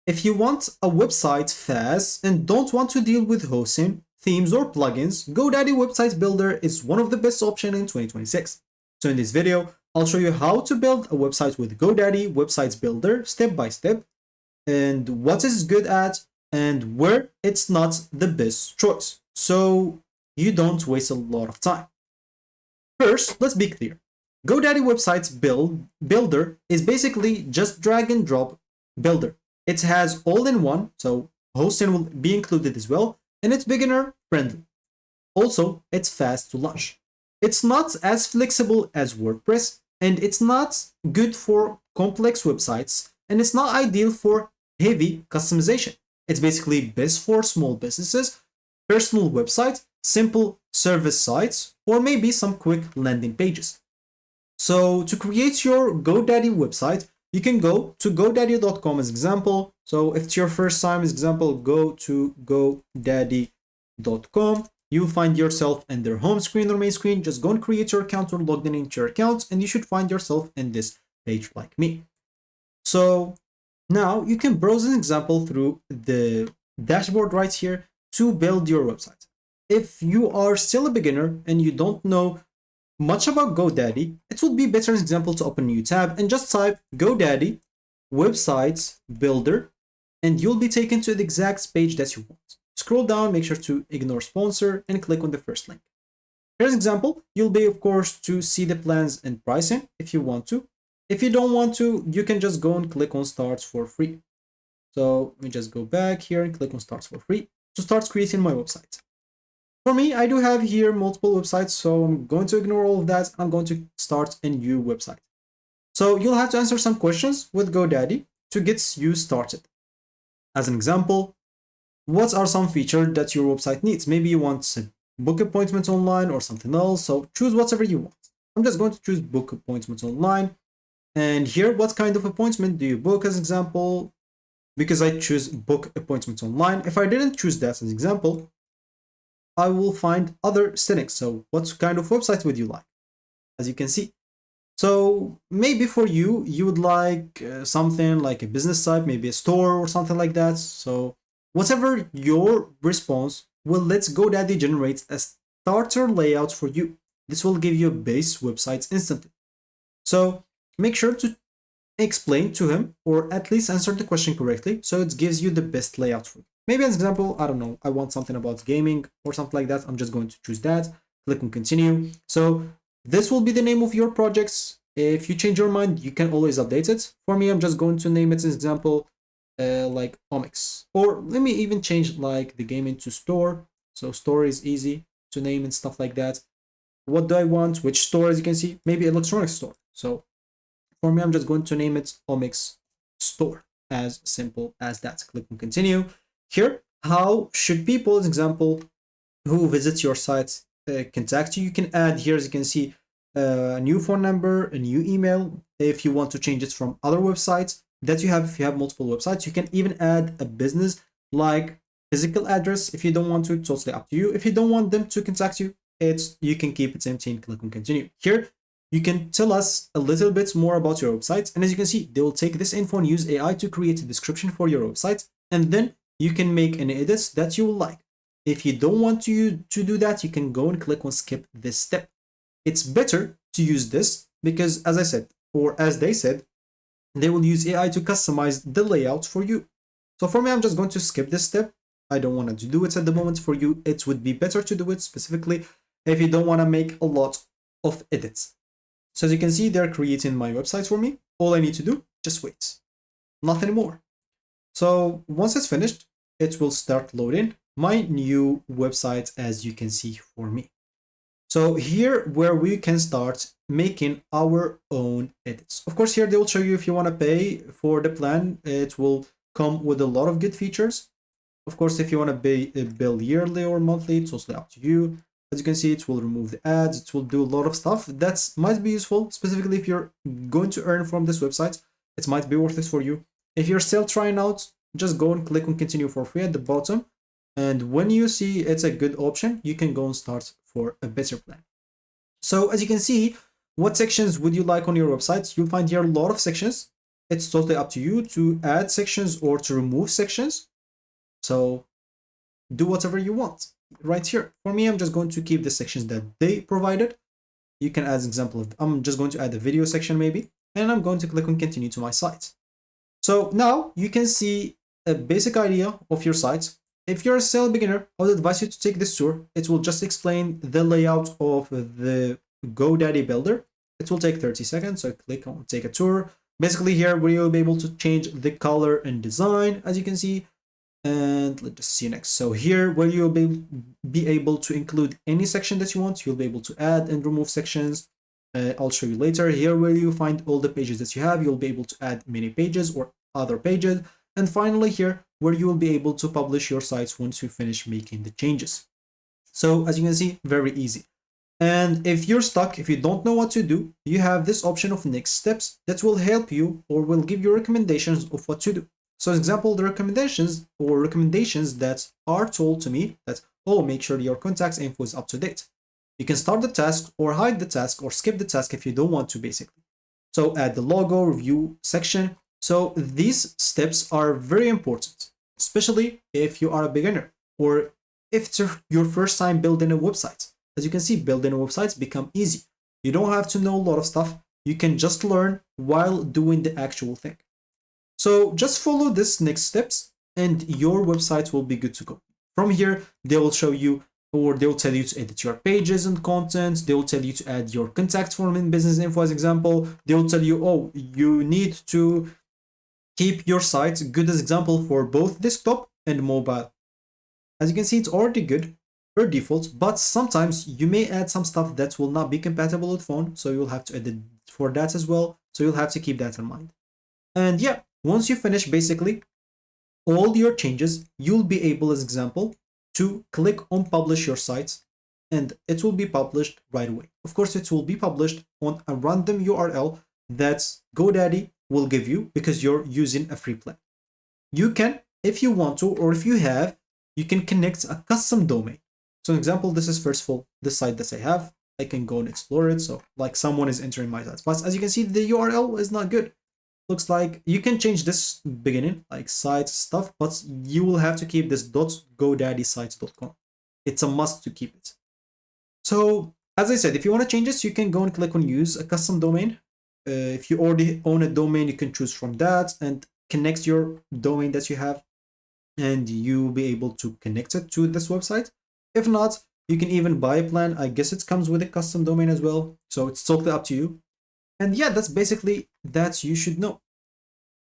If you want a website fast and don't want to deal with hosting, themes, or plugins, GoDaddy Website Builder is one of the best options in 2026. So in this video, I'll show you how to build a website with GoDaddy Websites Builder step by step, and what it's good at and where it's not the best choice, so you don't waste a lot of time. First, let's be clear. GoDaddy Websites Builder is basically just drag and drop builder. It has all-in-one, so hosting will be included as well, and it's beginner friendly. Also, it's fast to launch. It's not as flexible as WordPress, and it's not good for complex websites, and it's not ideal for heavy customization. It's basically best for small businesses, personal websites, simple service sites, or maybe some quick landing pages. So to create your GoDaddy website, you can go to GoDaddy.com as example. So if it's your first time as example, go to GoDaddy.com. You'll find yourself in their home screen or main screen. Just go and create your account or log in into your account, and you should find yourself in this page like me. So now you can browse an example through the dashboard right here to build your website. If you are still a beginner and you don't know much about GoDaddy, it would be better, as an example, to open a new tab and just type GoDaddy Websites Builder, and you'll be taken to the exact page that you want. Scroll down, make sure to ignore sponsor, and click on the first link. Here's an example. You'll be, of course, to see the plans and pricing if you want to. If you don't want to, you can just go and click on Starts for free. So let me just go back here and click on Starts for free to start creating my website. For me, I do have here multiple websites, so I'm going to ignore all of that. I'm going to start a new website. So you'll have to answer some questions with GoDaddy to get you started. As an example, what are some features that your website needs? Maybe you want to book appointments online or something else, so choose whatever you want. I'm just going to choose book appointments online. And here, what kind of appointment do you book as example? Because I choose book appointments online. If I didn't choose that as example, I will find other settings. So what kind of website would you like? As you can see. So maybe for you, you would like something like a business site, maybe a store or something like that. So whatever your response will let GoDaddy generate a starter layout for you. This will give you a base website instantly. So make sure to explain to him or at least answer the question correctly so it gives you the best layout for you. Maybe as an example, I don't know, I want something about gaming or something like that. I'm just going to choose that, click on continue. So this will be the name of your projects. If you change your mind, you can always update it. For me, I'm just going to name it as example, like Omics. Or let me even change like the game into store. So store is easy to name and stuff like that. What do I want? Which store, as you can see? Maybe electronics store. So for me, I'm just going to name it Omics Store. As simple as that. Click on continue. Here, how should people, as example, who visit your site contact you? You can add here, as you can see, a new phone number, a new email. If you want to change it from other websites that you have, if you have multiple websites, you can even add a business like physical address. If you don't want to, it's totally up to you. If you don't want them to contact you, you can keep it empty and click on continue. Here, you can tell us a little bit more about your website. And as you can see, they will take this info and use AI to create a description for your website. And then you can make any edits that you will like. If you don't want to do that, you can go and click on skip this step. It's better to use this because, as I said, or as they said, they will use AI to customize the layout for you. So for me, I'm just going to skip this step. I don't want to do it at the moment. For you, it would be better to do it specifically if you don't want to make a lot of edits. So as you can see, they're creating my website for me. All I need to do, just wait. Nothing more. So once it's finished, it will start loading my new website, as you can see for me. So here where we can start making our own edits. Of course, here they will show you if you want to pay for the plan, it will come with a lot of good features. Of course, if you want to pay a bill yearly or monthly, it's also up to you. As you can see, it will remove the ads. It will do a lot of stuff that might be useful, specifically if you're going to earn from this website. It might be worth it for you. If you're still trying out, just go and click on continue for free at the bottom. And when you see it's a good option, you can go and start for a better plan. So as you can see, what sections would you like on your website? You'll find here a lot of sections. it's totally up to you to add sections or to remove sections. So do whatever you want right here. For me, I'm just going to keep the sections that they provided. You can add an example of, I'm just going to add a video section maybe, and I'm going to click on continue to my site. So now you can see a basic idea of your site. If you're a sale beginner, I would advise you to take this tour. It will just explain the layout of the GoDaddy builder. It will take 30 seconds, so click on take a tour. Basically here where you'll be able to change the color and design, as you can see. And let's just see next. So here where you'll be able to include any section that you want, you'll be able to add and remove sections. I'll show you later. Here where you find all the pages that you have, you'll be able to add many pages or other pages. And finally here where you will be able to publish your sites once you finish making the changes. So as you can see, very easy. And if you're stuck, if you don't know what to do, you have this option of next steps that will help you or will give you recommendations of what to do. So as example, the recommendations that are told to me that, oh, make sure your contacts info is up to date. You can start the task or hide the task or skip the task if you don't want to, basically. So add the logo, review section. So these steps are very important, especially if you are a beginner or if it's your first time building a website. As you can see, building websites become easy. You don't have to know a lot of stuff. You can just learn while doing the actual thing. So just follow this next steps and your website will be good to go. From here, they will show you or they will tell you to edit your pages and content. They will tell you to add your contact form in business info as example. They will tell you, oh, you need to keep your site good as example for both desktop and mobile. As you can see, it's already good per default, but sometimes you may add some stuff that will not be compatible with phone. So you'll have to edit for that as well. So you'll have to keep that in mind. And yeah, once you finish basically all your changes, you'll be able, as example, to click on publish your site and it will be published right away. Of course, it will be published on a random URL that GoDaddy will give you because you're using a free plan. You can, if you want to, or if you have, you can connect a custom domain. So, example, this is first of all the site that I have. I can go and explore it. So, like someone is entering my site, but as you can see, the URL is not good. Looks like you can change this beginning, like site stuff, but you will have to keep this .godaddysites.com. It's a must to keep it. So, as I said, if you want to change this, you can go and click on use a custom domain. If you already own a domain, you can choose from that and connect your domain that you have, and you'll be able to connect it to this website. If not, you can even buy a plan. I guess it comes with a custom domain as well. So it's totally up to you. And yeah, that's basically that you should know.